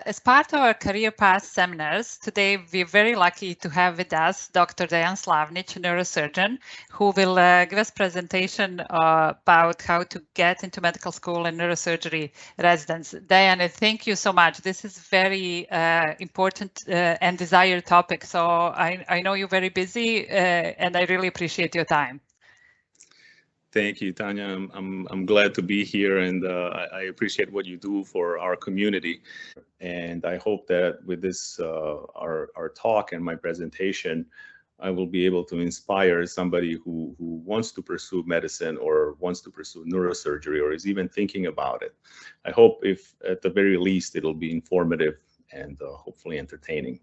As part of our Career Path seminars, today we're very lucky to have with us Dr. Dejan Slavnić, neurosurgeon, who will give us presentation about how to get into medical school and neurosurgery residence. Dejan, thank you so much. This is very important and desired topic. So I know you're very busy and I really appreciate your time. Thank you, Tanya. I'm glad to be here, and I appreciate what you do for our community. And I hope that with this our talk and my presentation, I will be able to inspire somebody who wants to pursue medicine or wants to pursue neurosurgery or is even thinking about it. I hope, if at the very least, it'll be informative and hopefully entertaining.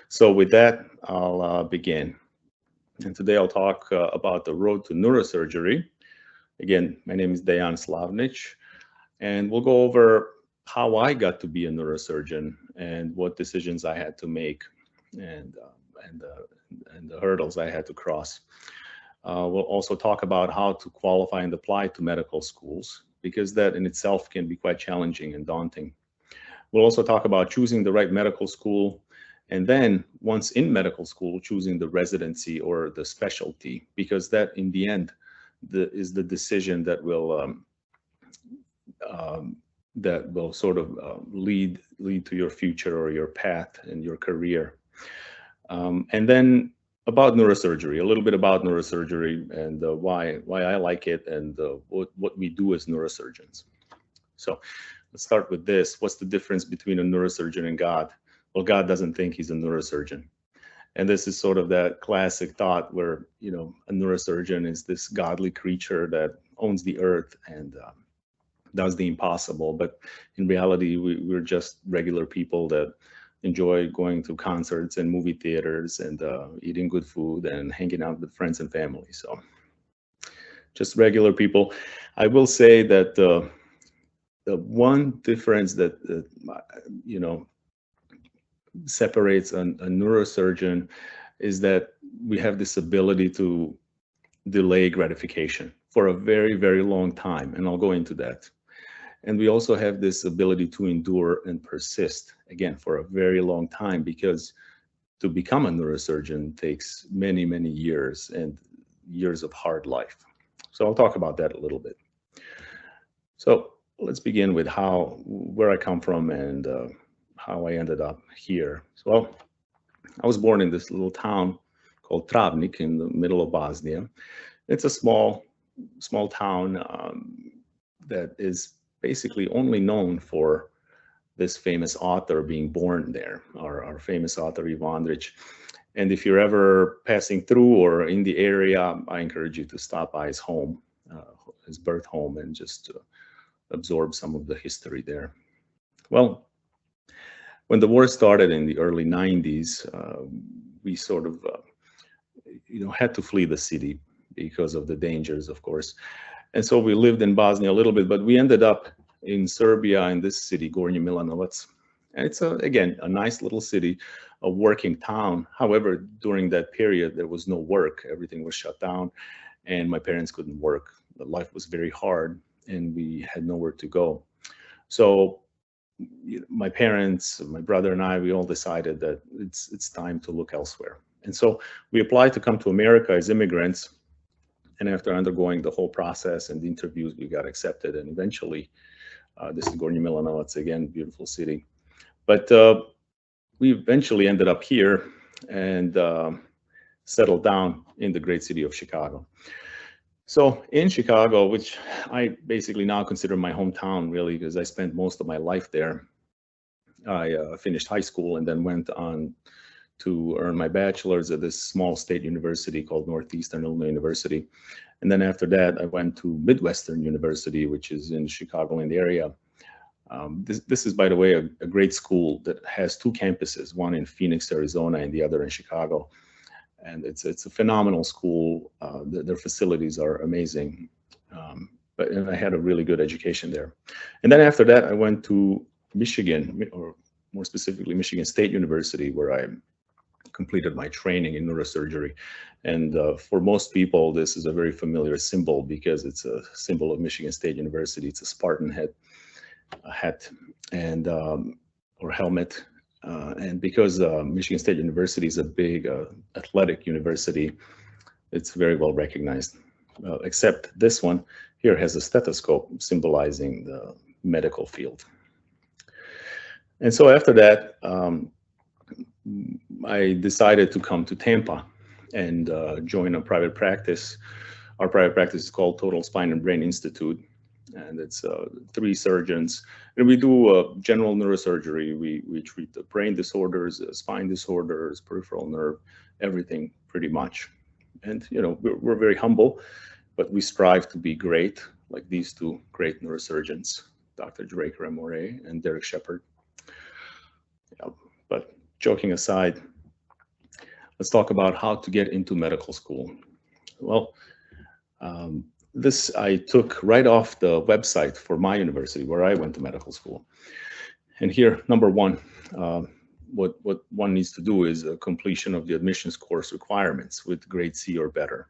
So with that, I'll begin. And today I'll talk about the road to neurosurgery. Again, my name is Dejan Slavnić, and we'll go over how I got to be a neurosurgeon and what decisions I had to make and the hurdles I had to cross. We'll also talk about how to qualify and apply to medical schools, because that in itself can be quite challenging and daunting. We'll also talk about choosing the right medical school, and then once in medical school, choosing the residency or the specialty, because that in the end is the decision that will sort of lead to your future or your path and your career. And then about neurosurgery, a little bit about neurosurgery and why I like it and what we do as neurosurgeons. So let's start with this. What's the difference between a neurosurgeon and God? Well, God doesn't think he's a neurosurgeon. And this is sort of that classic thought where, you know, a neurosurgeon is this godly creature that owns the earth and does the impossible. But in reality, we're just regular people that enjoy going to concerts and movie theaters and eating good food and hanging out with friends and family. So just regular people. I will say that the one difference that you know, separates a neurosurgeon is that we have this ability to delay gratification for a very, very long time, and I'll go into that. And we also have this ability to endure and persist, again, for a very long time, because to become a neurosurgeon takes many, many years and years of hard life. So I'll talk about that a little bit. So let's begin with where I come from and how I ended up here. So, well, I was born in this little town called Slavnić in the middle of Bosnia. It's a small town that is basically only known for this famous author being born there, our famous author Ivan Andrić. And if you're ever passing through or in the area, I encourage you to stop by his home, his birth home, and just absorb some of the history there. Well, when the war started in the early 90s, we sort of had to flee the city because of the dangers, of course. And so we lived in Bosnia a little bit, but we ended up in Serbia, in this city, Gornji Milanovac. And it's, again, a nice little city, a working town. However, during that period, there was no work. Everything was shut down, and my parents couldn't work. The life was very hard, and we had nowhere to go. So my parents, my brother and I, we all decided that it's time to look elsewhere. And so we applied to come to America as immigrants. And after undergoing the whole process and the interviews, we got accepted. And eventually, this is Gornji Milanovac, again, beautiful city. But we eventually ended up here and settled down in the great city of Chicago. So in Chicago, which I basically now consider my hometown, really, because I spent most of my life there, I finished high school and then went on to earn my bachelor's at this small state university called Northeastern Illinois University. And then after that, I went to Midwestern University, which is in the Chicagoland area. This is, by the way, a great school that has two campuses, one in Phoenix, Arizona, and the other in Chicago. And it's a phenomenal school. Their facilities are amazing. And I had a really good education there. And then after that, I went to Michigan, or more specifically, Michigan State University, where I completed my training in neurosurgery. And for most people, this is a very familiar symbol because it's a symbol of Michigan State University. It's a Spartan hat. And or helmet. And because Michigan State University is a big athletic university, it's very well recognized. Except this one here has a stethoscope symbolizing the medical field. And so after that, I decided to come to Tampa and join a private practice. Our private practice is called Total Spine and Brain Institute, and it's 3 surgeons. And we do general neurosurgery. We treat the brain disorders, spine disorders, peripheral nerve, everything pretty much. And you know, we're very humble, but we strive to be great, like these 2 great neurosurgeons, Dr. Drake Remore and Derek Shepard. Yeah, but joking aside, let's talk about how to get into medical school. Well, this I took right off the website for my university where I went to medical school. And here, number 1, what one needs to do is a completion of the admissions course requirements with grade C or better.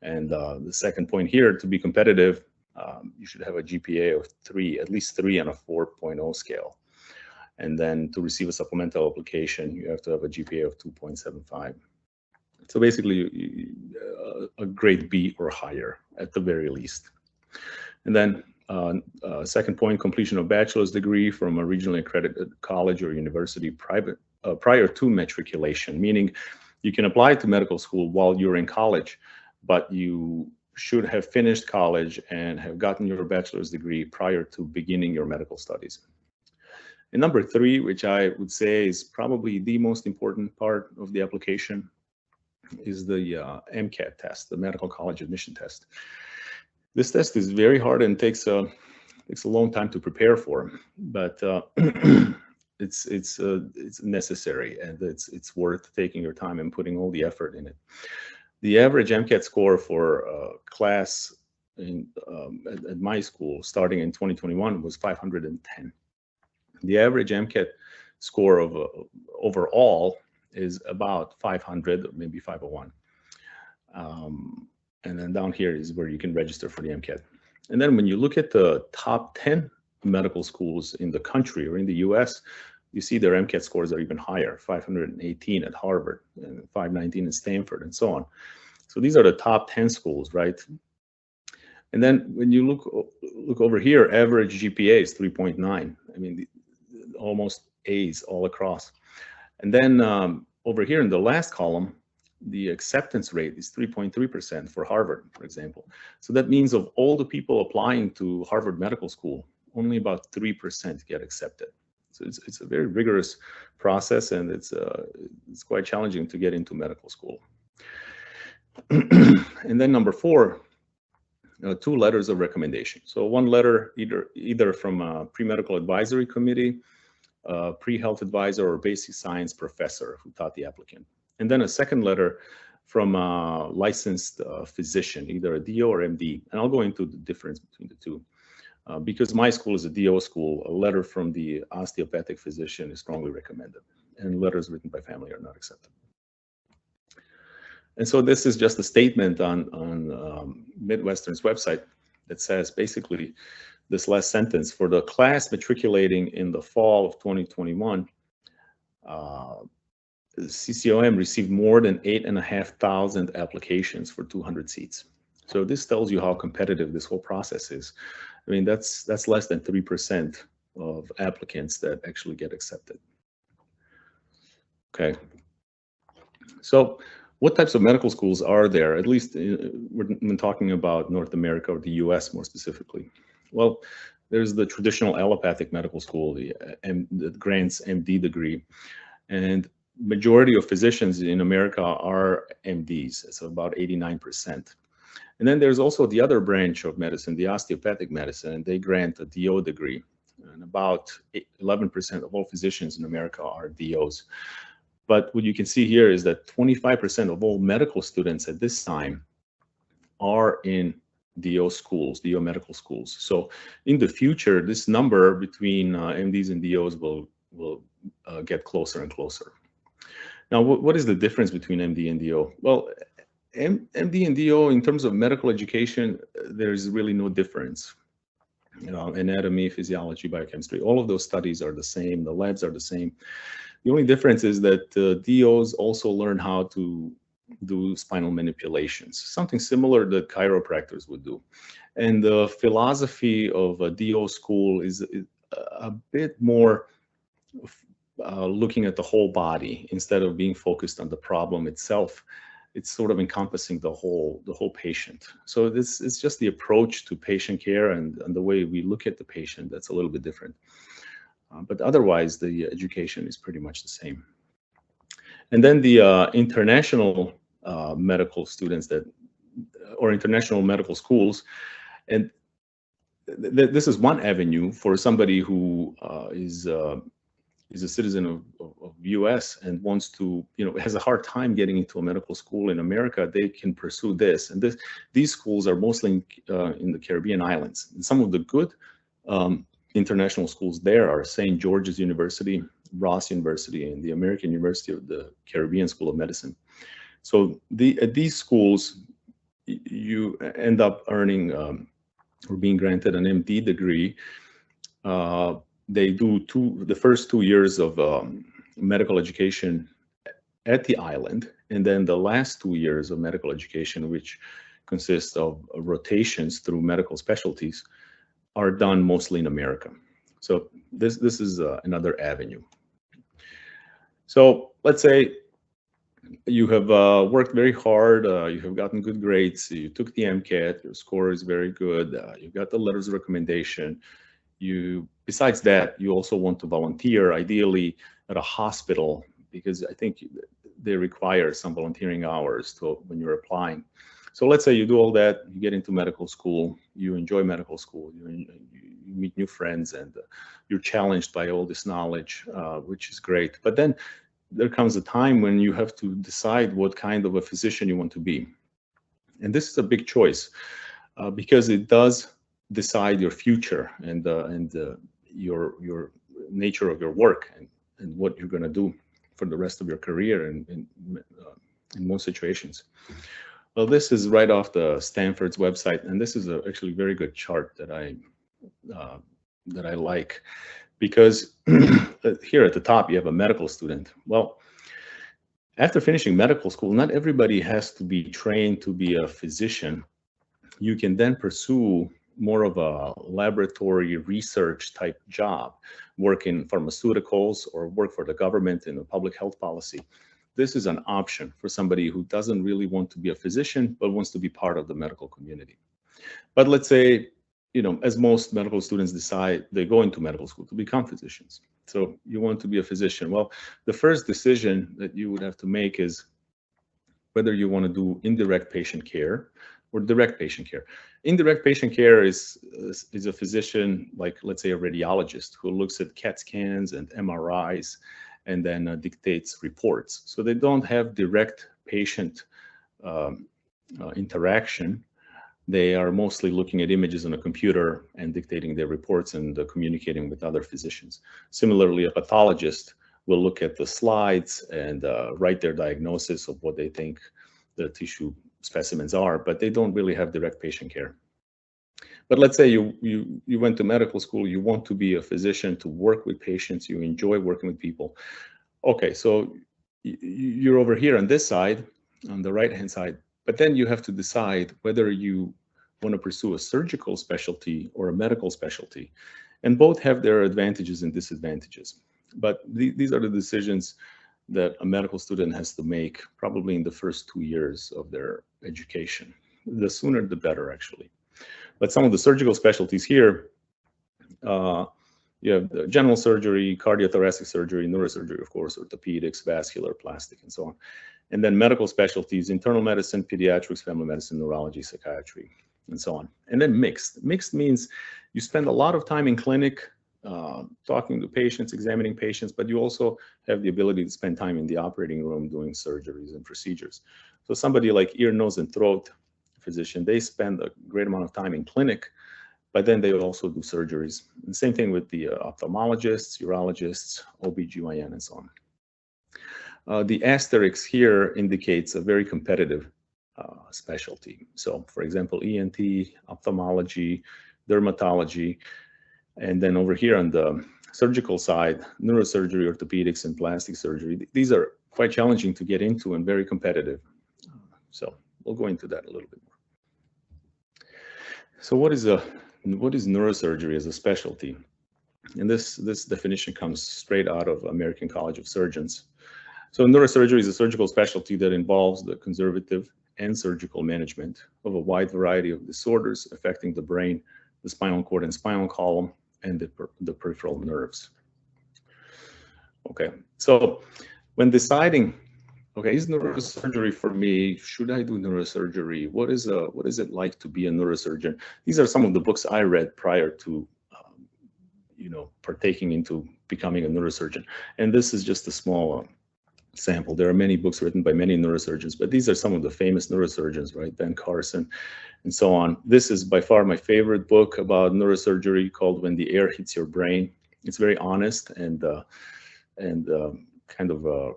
And the second point here, to be competitive, you should have a GPA of 3, at least 3 on a 4.0 scale. And then to receive a supplemental application, you have to have a GPA of 2.75. So basically, a grade B or higher at the very least. And then second point, completion of bachelor's degree from a regionally accredited college or university prior to matriculation, meaning you can apply to medical school while you're in college, but you should have finished college and have gotten your bachelor's degree prior to beginning your medical studies. And number 3, which I would say is probably the most important part of the application, is the MCAT test, the medical college admission test. This test is very hard and takes a long time to prepare for, but it's necessary, and it's worth taking your time and putting all the effort in it. The average MCAT score for class at my school starting in 2021 was 510. The average MCAT score of overall is about 500, maybe 501. And then down here is where you can register for the MCAT. And then when you look at the top 10 medical schools in the country or in the US, you see their MCAT scores are even higher, 518 at Harvard and 519 at Stanford and so on. So these are the top 10 schools, right? And then when you look over here, average GPA is 3.9. I mean, almost A's all across. And then over here in the last column, the acceptance rate is 3.3% for Harvard, for example. So that means of all the people applying to Harvard Medical School, only about 3% get accepted. So it's a very rigorous process, and it's quite challenging to get into medical school. And then number 4, 2 letters of recommendation. So one letter either from a pre-medical advisory committee, pre-health advisor, or basic science professor who taught the applicant. And then a second letter from a licensed physician, either a DO or MD. And I'll go into the difference between the 2. Because my school is a DO school, a letter from the osteopathic physician is strongly recommended, and letters written by family are not accepted. And so this is just a statement on Midwestern's website that says basically this last sentence: for the class matriculating in the fall of 2021, CCOM received more than 8,500 applications for 200 seats. So this tells you how competitive this whole process is. I mean, that's less than 3% of applicants that actually get accepted. Okay. So what types of medical schools are there? At least when talking about North America or the US more specifically. Well, there's the traditional allopathic medical school, that grants MD degree. And majority of physicians in America are MDs. It's about 89%. And then there's also the other branch of medicine, the osteopathic medicine, and they grant a DO degree. And about 11% of all physicians in America are DOs. But what you can see here is that 25% of all medical students at this time are in DO schools, DO medical schools. So in the future, this number between MDs and DOs will get closer and closer. Now, what is the difference between MD and DO? Well, MD and DO, in terms of medical education, there's really no difference. anatomy, physiology, biochemistry. All of those studies are the same. The labs are the same. The only difference is that DOs also learn how to do spinal manipulations, something similar that chiropractors would do. And the philosophy of a DO school is a bit more looking at the whole body instead of being focused on the problem itself. It's sort of encompassing the whole patient. So this is just the approach to patient care and the way we look at the patient that's a little bit different. But otherwise, the education is pretty much the same. And then the international medical students or international medical schools, and this is one avenue for somebody who is a citizen of US and wants to, has a hard time getting into a medical school in America. They can pursue this. And these schools are mostly in the Caribbean islands. And some of the good international schools there are St. George's University, Ross University, and the American University of the Caribbean School of Medicine. So at these schools, you end up earning or being granted an MD degree. They do the first 2 years of medical education at the island, and then the last 2 years of medical education, which consists of rotations through medical specialties, are done mostly in America. So this is another avenue. So let's say you have worked very hard, you have gotten good grades, you took the MCAT, your score is very good, you got the letters of recommendation. Besides that, you also want to volunteer, ideally at a hospital, because I think they require some volunteering hours when you're applying. So let's say you do all that, you get into medical school, you enjoy medical school, you meet new friends, and you're challenged by all this knowledge, which is great. But then there comes a time when you have to decide what kind of a physician you want to be. And this is a big choice because it does decide your future and your nature of your work and what you're going to do for the rest of your career in most situations. Well, this is right off the Stanford's website, and this is actually a very good chart that I like, because here at the top you have a medical student. Well, after finishing medical school, not everybody has to be trained to be a physician. You can then pursue more of a laboratory research type job, work in pharmaceuticals or work for the government in a public health policy. This is an option for somebody who doesn't really want to be a physician, but wants to be part of the medical community. But let's say, as most medical students decide, they go into medical school to become physicians. So you want to be a physician. Well, the first decision that you would have to make is whether you want to do indirect patient care or direct patient care. Indirect patient care is a physician, like let's say a radiologist, who looks at CAT scans and MRIs and then dictates reports. So they don't have direct patient interaction. They are mostly looking at images on a computer and dictating their reports and communicating with other physicians. Similarly, a pathologist will look at the slides and write their diagnosis of what they think the tissue specimens are, but they don't really have direct patient care. But let's say you went to medical school, you want to be a physician, to work with patients, you enjoy working with people. Okay, so you're over here on this side, on the right-hand side, but then you have to decide whether you want to pursue a surgical specialty or a medical specialty. And both have their advantages and disadvantages. But these are the decisions that a medical student has to make probably in the first 2 years of their education. The sooner, the better, actually. But some of the surgical specialties here, you have the general surgery, cardiothoracic surgery, neurosurgery, of course, orthopedics, vascular, plastic, and so on. And then medical specialties, internal medicine, pediatrics, family medicine, neurology, psychiatry, and so on. And then mixed. Mixed means you spend a lot of time in clinic, talking to patients, examining patients, but you also have the ability to spend time in the operating room doing surgeries and procedures. So somebody like ear, nose, and throat physician, they spend a great amount of time in clinic, but then they also do surgeries. And same thing with the ophthalmologists, urologists, OBGYN, and so on. The asterisk here indicates a very competitive specialty. So for example, ENT, ophthalmology, dermatology, and then over here on the surgical side, neurosurgery, orthopedics, and plastic surgery. These are quite challenging to get into and very competitive. So we'll go into that a little bit more. So what is neurosurgery as a specialty? And this definition comes straight out of American College of Surgeons. So neurosurgery is a surgical specialty that involves the conservative and surgical management of a wide variety of disorders affecting the brain, the spinal cord and spinal column, and the peripheral nerves. Okay, so when deciding, okay, is neurosurgery for me? Should I do neurosurgery? What is it like to be a neurosurgeon? These are some of the books I read prior to, partaking into becoming a neurosurgeon. And this is just a small sample. There are many books written by many neurosurgeons, but these are some of the famous neurosurgeons, right? Ben Carson, and so on. This is by far my favorite book about neurosurgery, called "When the Air Hits Your Brain." It's very honest and kind of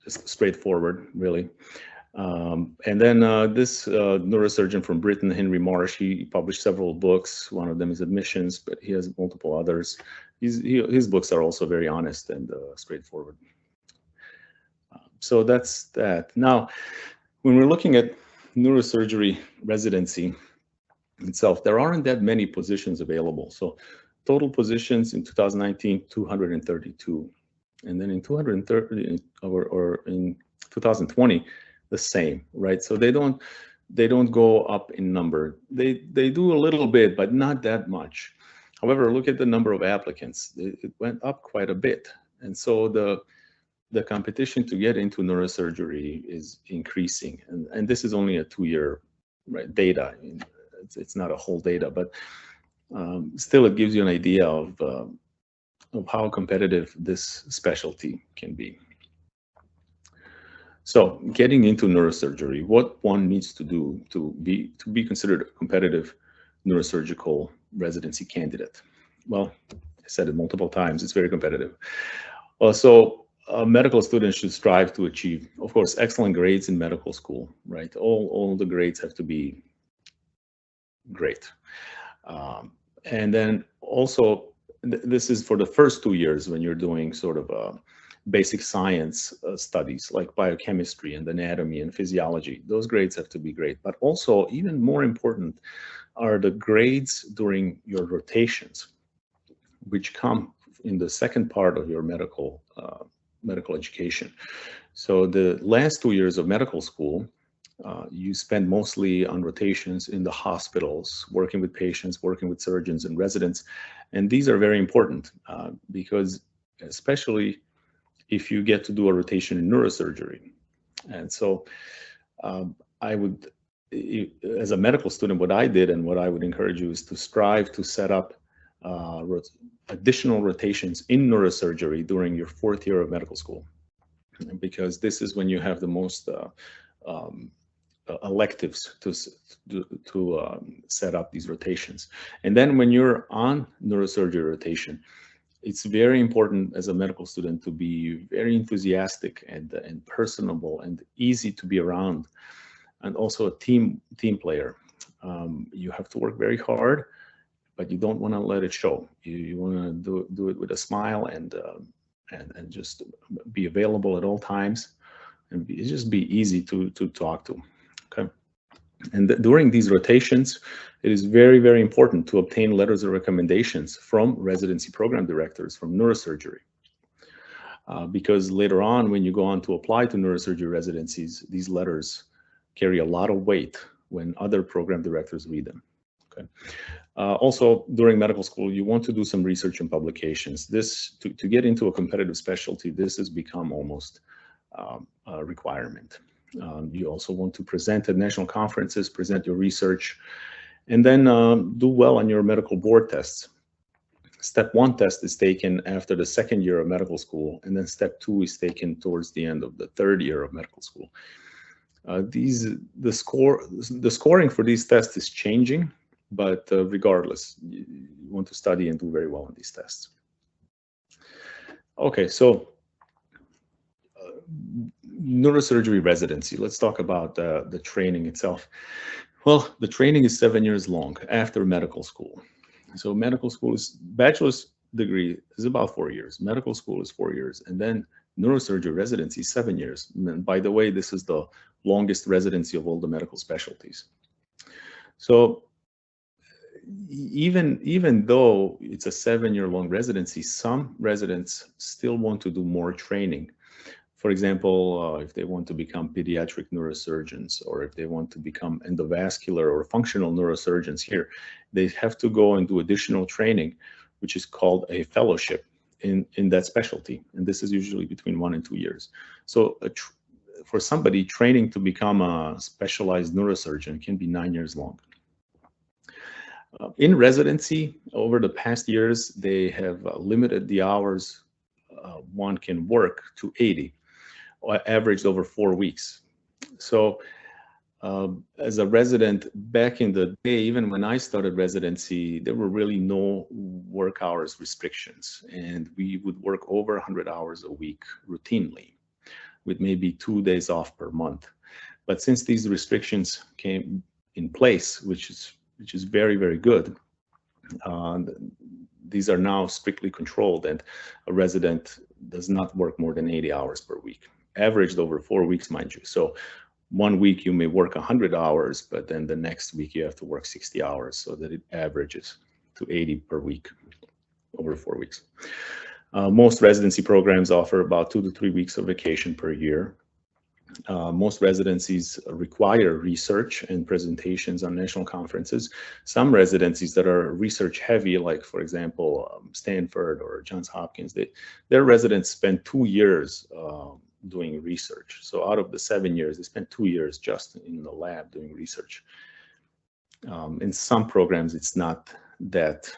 just straightforward, really. And then this neurosurgeon from Britain, Henry Marsh, he published several books. One of them is Admissions, but he has multiple others. His books are also very honest and straightforward. So that's that. Now, when we're looking at neurosurgery residency itself, there aren't that many positions available. So total positions in 2019, 232. And then in 230 or in 2020, the same, right? So they don't go up in number. They do a little bit, but not that much. However, look at the number of applicants. It went up quite a bit. And so the competition to get into neurosurgery is increasing. And this is only a 2-year data. It's not a whole data, but still it gives you an idea of how competitive this specialty can be. So getting into neurosurgery, what one needs to do to be considered a competitive neurosurgical residency candidate? Well, I said it multiple times, it's very competitive. So medical students should strive to achieve, of course, excellent grades in medical school, right? All the grades have to be great. And then also, this is for the first 2 years when you're doing sort of basic science studies like biochemistry and anatomy and physiology. Those grades have to be great. But also, even more important, are the grades during your rotations, which come in the second part of your medical education. So the last 2 years of medical school, you spend mostly on rotations in the hospitals, working with patients, working with surgeons and residents. And these are very important because especially if you get to do a rotation in neurosurgery. And so I would, as a medical student, what I did and what I would encourage you is to strive to set up additional rotations in neurosurgery during your 4th year of medical school, because this is when you have the most electives to set up these rotations. And then when you're on neurosurgery rotation, it's very important as a medical student to be very enthusiastic and personable and easy to be around, and also a team player. You have to work very hard, but you don't want to let it show. You want to do it with a smile and just be available at all times, and just be easy to talk to. Okay. And during these rotations, it is very, very important to obtain letters of recommendations from residency program directors from neurosurgery. Because later on, when you go on to apply to neurosurgery residencies, these letters carry a lot of weight when other program directors read them. Okay. Also, during medical school, you want to do some research and publications. This, to get into a competitive specialty, this has become almost a requirement. You also want to present at national conferences, present your research, and then do well on your medical board tests. Step 1 test is taken after the 2nd year of medical school, and then step 2 is taken towards the end of the 3rd year of medical school. The scoring for these tests is changing, but regardless, you want to study and do very well on these tests. Okay, so neurosurgery residency. Let's talk about the training itself. Well, the training is 7 years long after medical school. So medical school is bachelor's degree is about 4 years. Medical school is 4 years, and then neurosurgery residency is 7 years. And by the way, this is the longest residency of all the medical specialties. So even though it's a 7 year long residency, some residents still want to do more training. For example, if they want to become pediatric neurosurgeons, or if they want to become endovascular or functional neurosurgeons here, they have to go and do additional training, which is called a fellowship in that specialty. And this is usually between 1 and 2 years. So for somebody, training to become a specialized neurosurgeon can be 9 years long. In residency, over the past years, they have limited the hours one can work to 80, averaged over 4 weeks. So as a resident back in the day, even when I started residency, there were really no work hours restrictions, and we would work over 100 hours a week routinely, with maybe 2 days off per month. But since these restrictions came in place, which is very, very good, these are now strictly controlled, and a resident does not work more than 80 hours per week, averaged over 4 weeks, mind you. So 1 week you may work 100 hours, but then the next week you have to work 60 hours, so that it averages to 80 per week over 4 weeks. Most residency programs offer about 2 to 3 weeks of vacation per year. Most residencies require research and presentations on national conferences. Some residencies that are research heavy, like for example, Stanford or Johns Hopkins, their residents spend 2 years doing research. So out of the 7 years, they spent 2 years just in the lab doing research. In some programs, it's not that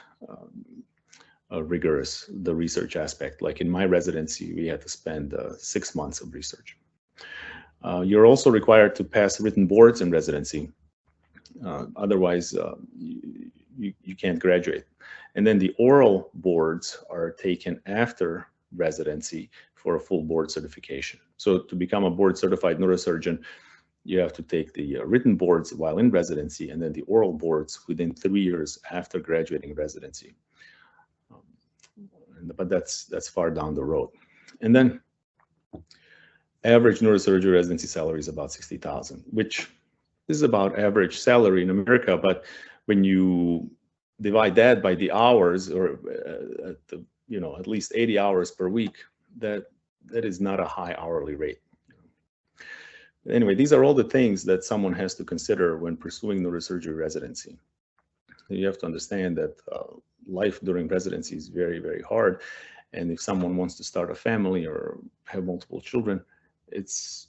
rigorous, the research aspect. Like in my residency, we had to spend 6 months of research. You're also required to pass written boards in residency. Otherwise, you can't graduate. And then the oral boards are taken after residency for a full board certification. So to become a board certified neurosurgeon, you have to take the written boards while in residency, and then the oral boards within 3 years after graduating residency. But that's far down the road. And then average neurosurgery residency salary is about $60,000, which is about average salary in America. But when you divide that by the hours, or at least 80 hours per week, that is not a high hourly rate. Anyway, these are all the things that someone has to consider when pursuing neurosurgery residency. You have to understand that life during residency is very, very hard. And if someone wants to start a family or have multiple children, it's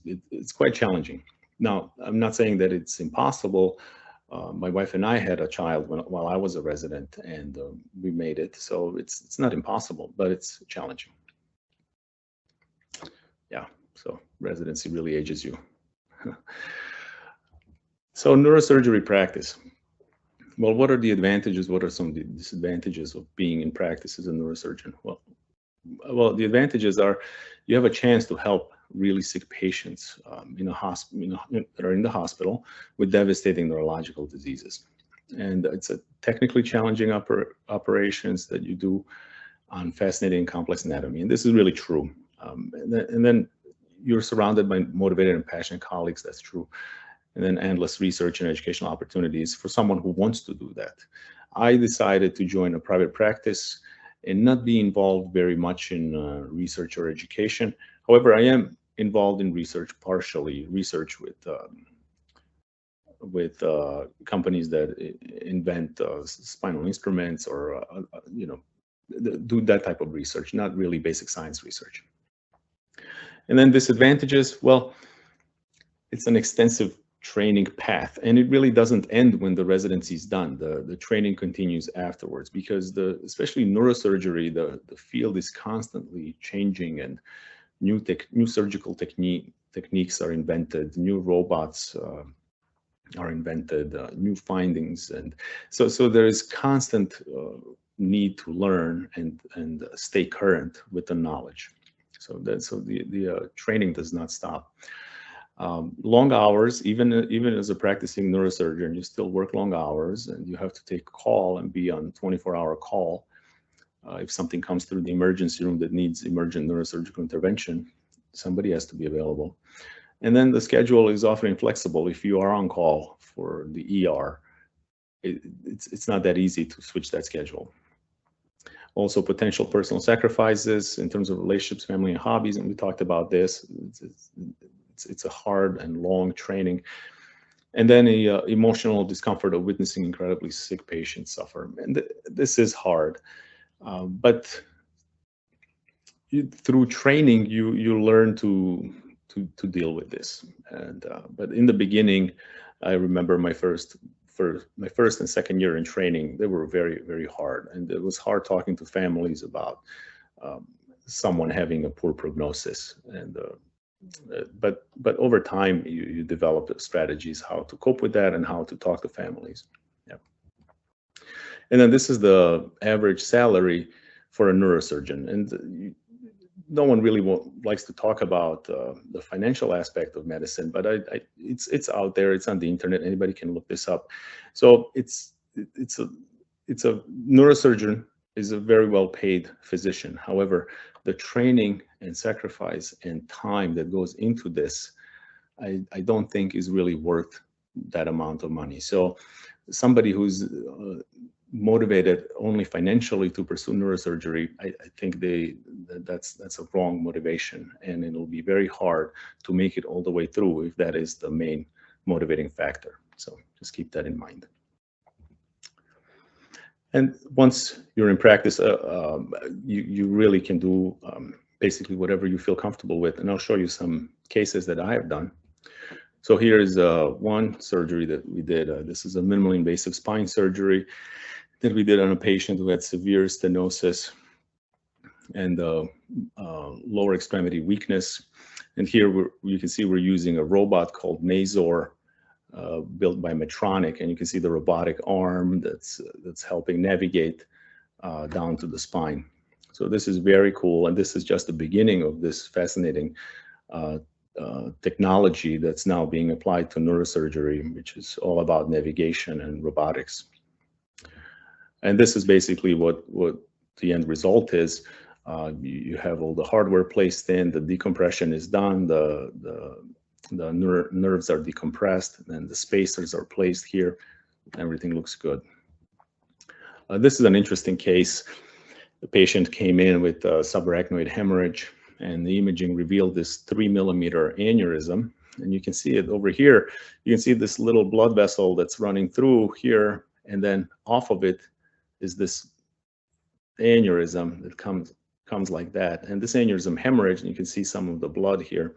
quite challenging. Now, I'm not saying that it's impossible. My wife and I had a child while I was a resident, and we made it. So it's not impossible, but it's challenging. Yeah, so residency really ages you. So neurosurgery practice. Well, what are the advantages? What are some of the disadvantages of being in practice as a neurosurgeon? Well, the advantages are you have a chance to help really sick patients in a hospital, that are in the hospital with devastating neurological diseases. And it's a technically challenging operations that you do on fascinating and complex anatomy. And this is really true. And then you're surrounded by motivated and passionate colleagues. That's true. And then endless research and educational opportunities for someone who wants to do that. I decided to join a private practice and not be involved very much in research or education. However, I am involved in research, partially research with companies that invent spinal instruments, or do that type of research, not really basic science research. And then disadvantages, well, it's an extensive training path, and it really doesn't end when the residency is done. The training continues afterwards, because especially neurosurgery, the field is constantly changing, and new surgical techniques are invented, new robots are invented, new findings, and so there is constant need to learn and stay current with the knowledge. So the training does not stop. Long hours, even as a practicing neurosurgeon, you still work long hours, and you have to take a call and be on 24-hour call. If something comes through the emergency room that needs emergent neurosurgical intervention, somebody has to be available. And then the schedule is often inflexible. If you are on call for the ER, it's not that easy to switch that schedule. Also, potential personal sacrifices in terms of relationships, family, and hobbies, and we talked about this. It's a hard and long training. And then emotional discomfort of witnessing incredibly sick patients suffer. And this is hard, but through training, you learn to deal with this. And but in the beginning, I remember my first and second year in training, they were very, very hard, and it was hard talking to families about someone having a poor prognosis. And but over time, you develop strategies how to cope with that and how to talk to families. Yeah. And then this is the average salary for a neurosurgeon, and no one really likes to talk about the financial aspect of medicine, but it's out there. It's on the internet. Anybody can look this up. So it's a neurosurgeon is a very well paid physician. However, the training and sacrifice and time that goes into this, I don't think is really worth that amount of money. So somebody who's motivated only financially to pursue neurosurgery, I think that's a wrong motivation, and it'll be very hard to make it all the way through if that is the main motivating factor. So just keep that in mind. And once you're in practice, you really can do basically whatever you feel comfortable with. And I'll show you some cases that I have done. So here is one surgery that we did. This is a minimally invasive spine surgery that we did on a patient who had severe stenosis and lower extremity weakness. And here you can see we're using a robot called Mazor, built by Medtronic, and you can see the robotic arm that's helping navigate down to the spine. So this is very cool, and this is just the beginning of this fascinating technology that's now being applied to neurosurgery, which is all about navigation and robotics. And this is basically what the end result is. You have all the hardware placed in, the decompression is done, the nerves are decompressed, and the spacers are placed here. Everything looks good. This is an interesting case. The patient came in with subarachnoid hemorrhage, and the imaging revealed this 3 millimeter aneurysm. And you can see it over here. You can see this little blood vessel that's running through here, and then off of it is this aneurysm that comes like that. And this aneurysm hemorrhage, and you can see some of the blood here.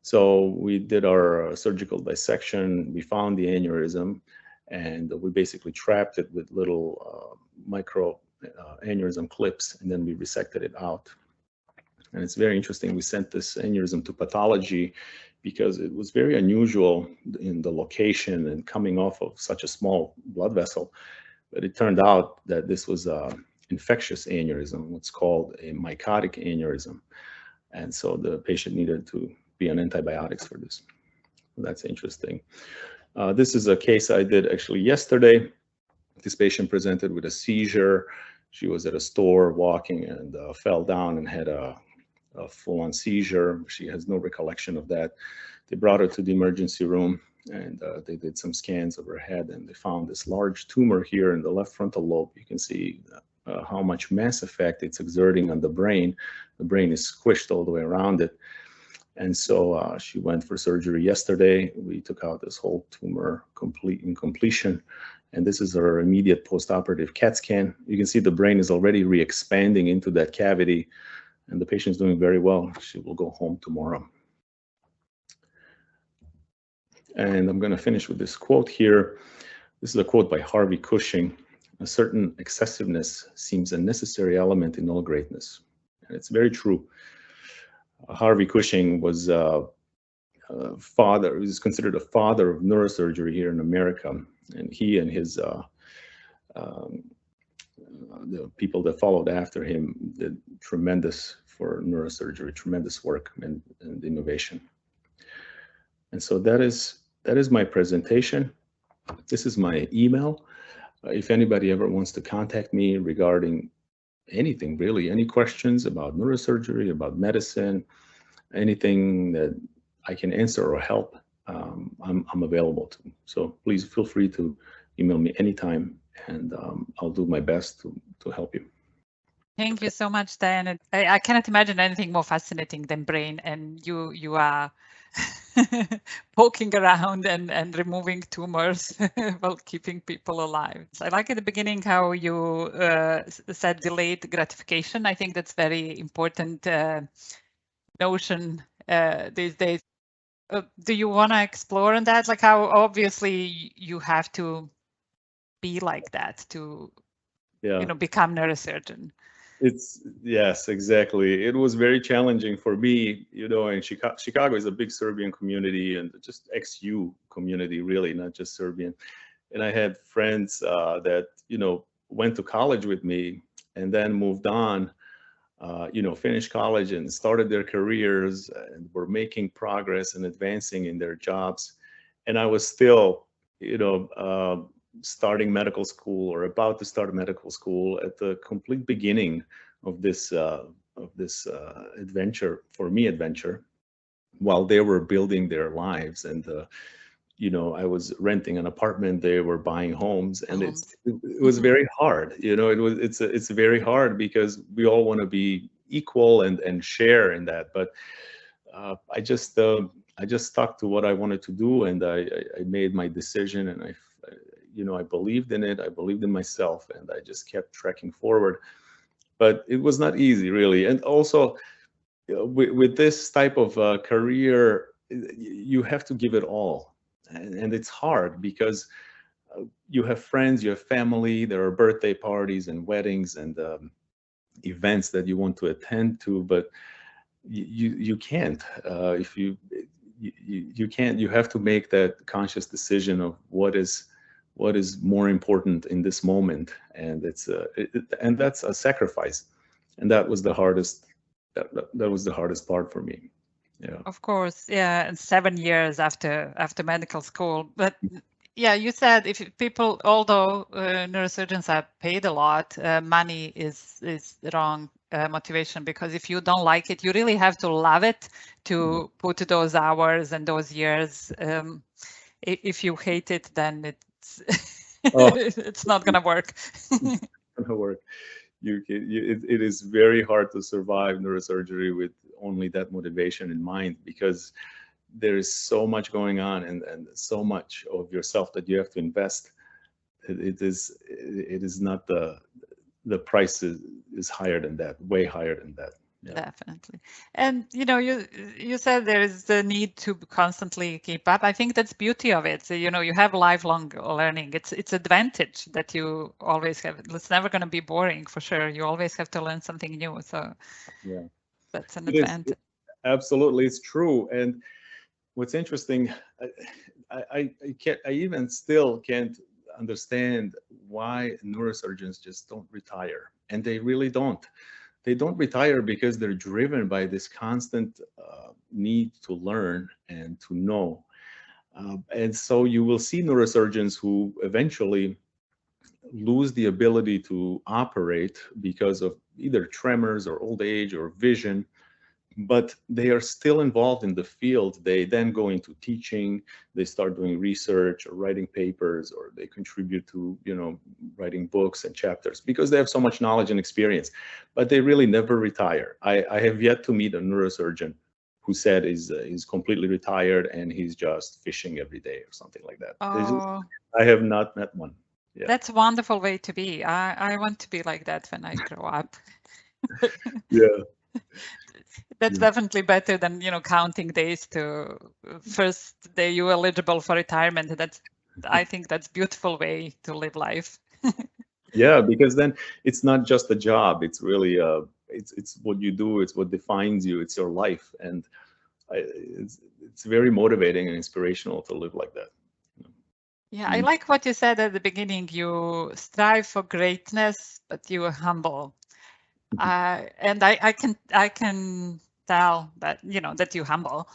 So we did our surgical dissection, we found the aneurysm, and we basically trapped it with little micro aneurysm clips, and then we resected it out. And it's very interesting. We sent this aneurysm to pathology because it was very unusual in the location and coming off of such a small blood vessel. But it turned out that this was an infectious aneurysm, what's called a mycotic aneurysm. And so the patient needed to be on antibiotics for this. That's interesting. This is a case I did actually yesterday. This patient presented with a seizure. She was at a store walking and fell down and had a full-on seizure. She has no recollection of that. They brought her to the emergency room, and they did some scans of her head, and they found this large tumor here in the left frontal lobe. You can see how much mass effect it's exerting on the brain. The brain is squished all the way around it. And so she went for surgery yesterday. We took out this whole tumor in completion. And this is her immediate postoperative CAT scan. You can see the brain is already re-expanding into that cavity, and the patient's doing very well. She will go home tomorrow. And I'm going to finish with this quote here. This is a quote by Harvey Cushing. A certain excessiveness seems a necessary element in all greatness. And it's very true. Harvey Cushing was father, he was considered a father of neurosurgery here in America. And he and his the people that followed after him did tremendous for neurosurgery, tremendous work and innovation. And so that is my presentation. This is my email. If anybody ever wants to contact me regarding anything, really, any questions about neurosurgery, about medicine, anything that I can answer or help, I'm available to. So please feel free to email me anytime, and I'll do my best to help you. Thank you so much, Dan. I cannot imagine anything more fascinating than brain, and you are poking around and removing tumors while keeping people alive. So I like at the beginning how you said delayed gratification. I think that's very important notion these days. Do you want to explore on that? Like how obviously you have to be like that to become neurosurgeon. Yes, exactly. It was very challenging for me, and Chicago is a big Serbian community and just ex-U community, really, not just Serbian. And I had friends that, went to college with me and then moved on, finished college and started their careers and were making progress and advancing in their jobs. And I was still, starting medical school or about to start medical school at the complete beginning of this adventure, for me, while they were building their lives. And I was renting an apartment, they were buying homes, and it was very hard. It's very hard because we all want to be equal and share in that. But I just stuck to what I wanted to do, and I made my decision, and I believed in it. I believed in myself, and I just kept trekking forward. But it was not easy, really. And also, with this type of career, you have to give it all. And it's hard because you have friends, you have family, there are birthday parties and weddings and events that you want to attend to, but you can't. If you can't, you have to make that conscious decision of what is more important in this moment, and and that's a sacrifice, and that was the hardest. That was the hardest part for me. Yeah. Of course, yeah, and 7 years after medical school. But yeah, you said if people, although neurosurgeons are paid a lot, money is the wrong motivation, because if you don't like it, you really have to love it to put those hours and those years. If you hate it, then it's it's not gonna work. It's not gonna work. It is very hard to survive neurosurgery with only that motivation in mind, because there is so much going on and so much of yourself that you have to invest. It is not the price is higher than that, way higher than that. Yeah. Definitely. And you said there is the need to constantly keep up. I think that's beauty of it. So, you have lifelong learning. It's advantage that you always have. It's never going to be boring, for sure. You always have to learn something new. So yeah, that's an advantage. Absolutely, it's true. And what's interesting, I even still can't understand why neurosurgeons just don't retire, and they really don't. They don't retire because they're driven by this constant need to learn and to know. And so you will see neurosurgeons who eventually lose the ability to operate because of either tremors or old age or vision, but they are still involved in the field. They then go into teaching, they start doing research or writing papers, or they contribute to, writing books and chapters because they have so much knowledge and experience, but they really never retire. I have yet to meet a neurosurgeon who said he's completely retired and he's just fishing every day or something like that. I have not met one. Yeah. That's a wonderful way to be. I want to be like that when I grow up. Yeah. That's definitely better than counting days to first day you eligible for retirement. I think that's beautiful way to live life. Yeah, because then it's not just a job. It's really it's what you do. It's what defines you. It's your life, and it's very motivating and inspirational to live like that. Yeah, I like what you said at the beginning. You strive for greatness, but you are humble. And I can tell that, that you're humble,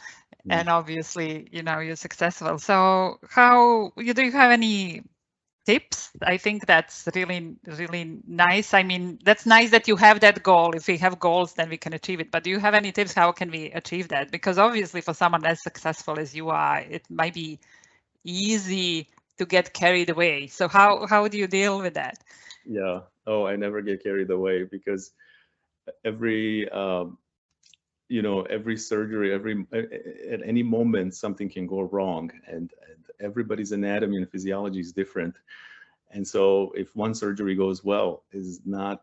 and obviously, you're successful. So how, do you have any tips? I think that's really, really nice. I mean, that's nice that you have that goal. If we have goals, then we can achieve it. But do you have any tips? How can we achieve that? Because obviously for someone as successful as you are, it might be easy to get carried away. So how do you deal with that? Yeah. Oh, I never get carried away because every every surgery, at any moment something can go wrong, and everybody's anatomy and physiology is different. And so if one surgery goes well, is not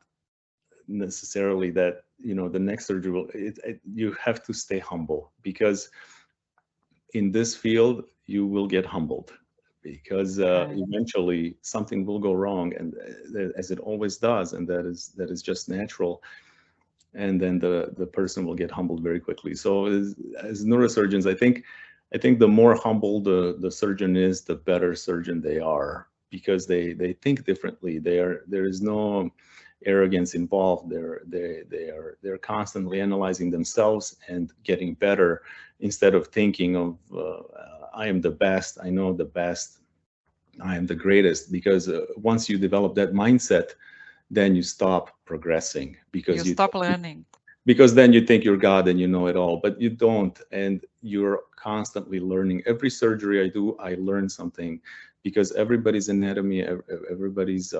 necessarily that the next surgery will. You have to stay humble, because in this field you will get humbled, because eventually something will go wrong, and as it always does, and that is just natural. And then the person will get humbled very quickly. So as neurosurgeons, I think the more humble the surgeon is, the better surgeon they are, because they think differently. There is no arrogance involved. They're constantly analyzing themselves and getting better, instead of thinking of I am the best, I know the best, I am the greatest. Because once you develop that mindset, then you stop progressing, because you stop learning. Because then you think you're God and you know it all, but you don't, and you're constantly learning. Every surgery I do, I learn something, because everybody's anatomy, everybody's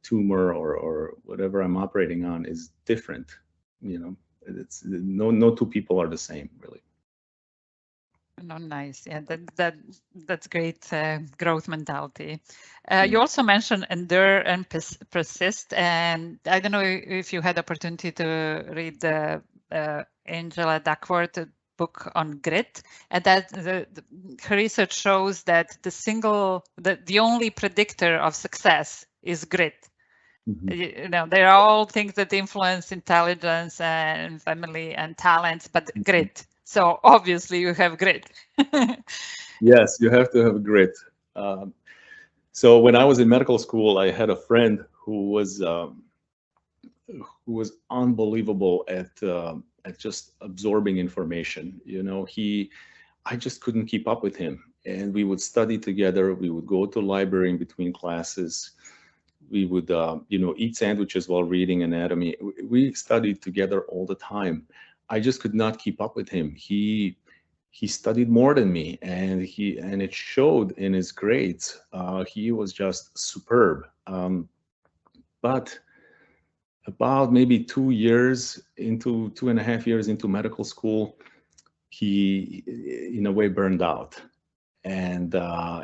tumor or whatever I'm operating on is different. It's no two people are the same, really. No, nice. Yeah, that's great growth mentality. You also mentioned endure and persist, and I don't know if you had opportunity to read the Angela Duckworth book on grit, and that her research shows that the only predictor of success is grit. There are all things that influence intelligence and family and talents, but grit. So obviously you have grit. Yes, you have to have grit. So when I was in medical school, I had a friend who was unbelievable at just absorbing information. I just couldn't keep up with him. And we would study together. We would go to the library in between classes. We would, eat sandwiches while reading anatomy. We studied together all the time. I just could not keep up with him. He studied more than me, and it showed in his grades. He was just superb. But about maybe 2.5 years into medical school, he, in a way, burned out. And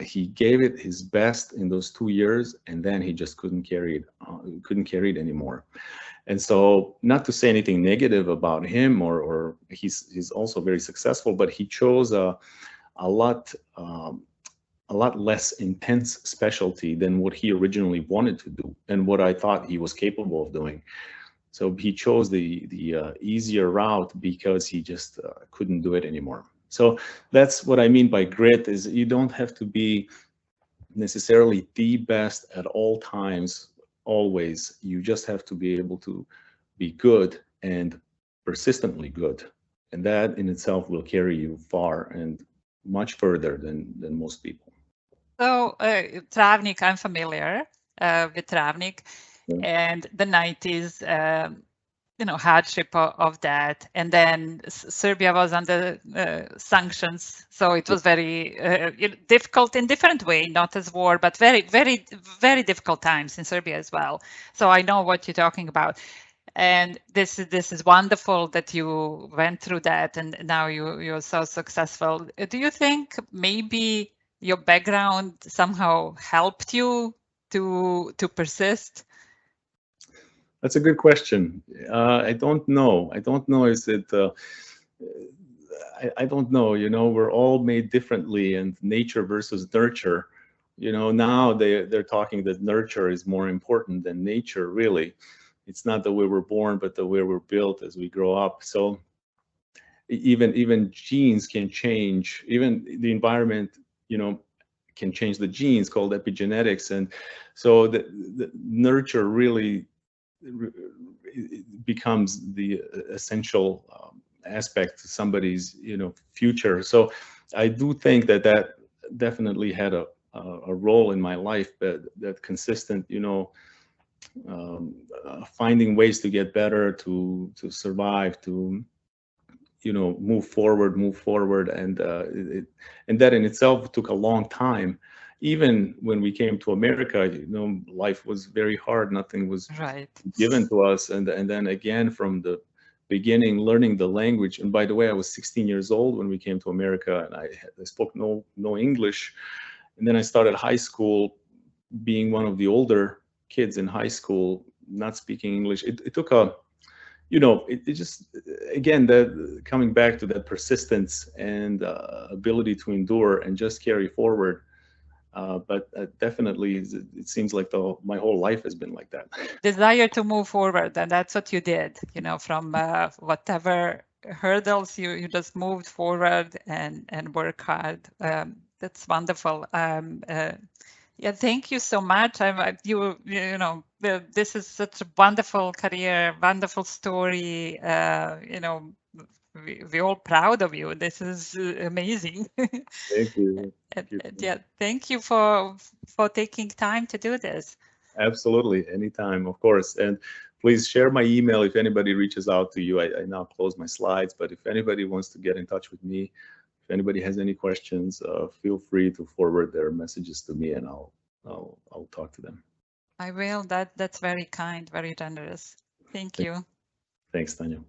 he gave it his best in those 2 years, and then he just couldn't carry it anymore. And so, not to say anything negative about him, or he's also very successful, but he chose a lot less intense specialty than what he originally wanted to do and what I thought he was capable of doing. So he chose the easier route because he just couldn't do it anymore. So that's what I mean by grit, is you don't have to be necessarily the best at all times, always. You just have to be able to be good and persistently good. And that in itself will carry you far and much further than most people. So Travnik, I'm familiar with Travnik, and the 90s. Hardship of that, and then Serbia was under sanctions, so it was very difficult in different way, not as war, but very, very, very difficult times in Serbia as well. So I know what you're talking about, and this is wonderful that you went through that, and now you're so successful. Do you think maybe your background somehow helped you to persist? That's a good question. I don't know. I don't know. Is it? I don't know. We're all made differently, and nature versus nurture. Now they're talking that nurture is more important than nature. Really, it's not the way we're born, but the way we're built as we grow up. So even genes can change. Even the environment, can change the genes, called epigenetics, and so the nurture really becomes the essential aspect to somebody's, future. So I do think that that definitely had a role in my life, that consistent, finding ways to get better, to survive, to move forward, and and that in itself took a long time. Even when we came to America, life was very hard. Nothing was Right. given to us, and then again from the beginning, learning the language. And by the way, I was 16 years old when we came to America, and I spoke no English. And then I started high school, being one of the older kids in high school, not speaking English. It took a, it just, again, that coming back to that persistence and ability to endure and just carry forward. But definitely, it seems like my whole life has been like that. Desire to move forward, and that's what you did. From whatever hurdles, you just moved forward and work hard. That's wonderful. Yeah, thank you so much. This is such a wonderful career, wonderful story. We're all proud of you. This is amazing. Thank you. Thank you. Yeah, thank you for taking time to do this. Absolutely, anytime, of course. And please share my email if anybody reaches out to you. I now close my slides, but if anybody wants to get in touch with me, if anybody has any questions, feel free to forward their messages to me, and I'll talk to them. I will. That's very kind, very generous. Thank you. Thanks, Tanya.